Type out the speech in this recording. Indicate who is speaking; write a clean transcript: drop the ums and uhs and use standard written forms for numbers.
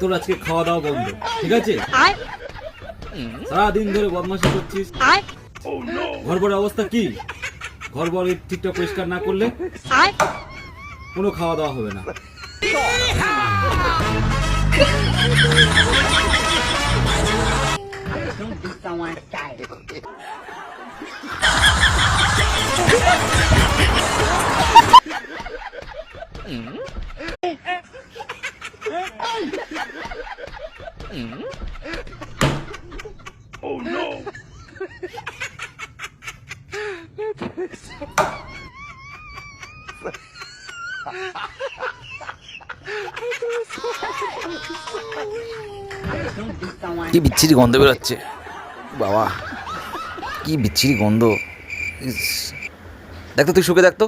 Speaker 1: তোর আজকে খাওয়া দাওয়া বন্ধ, ঠিক আছে? সারাদিন ধরে বদমাশি করছিস। ঘর বড় অবস্থা কি? ঘর বড় ঠিকঠাক পরিষ্কার না করলে কোনো খাওয়া দাওয়া হবে না।
Speaker 2: কি বিচ্ছিরি গন্ধ বেরোচ্ছে বাবা, কি বিচ্ছিরি গন্ধ। দেখতো তুই শুকে দেখতো।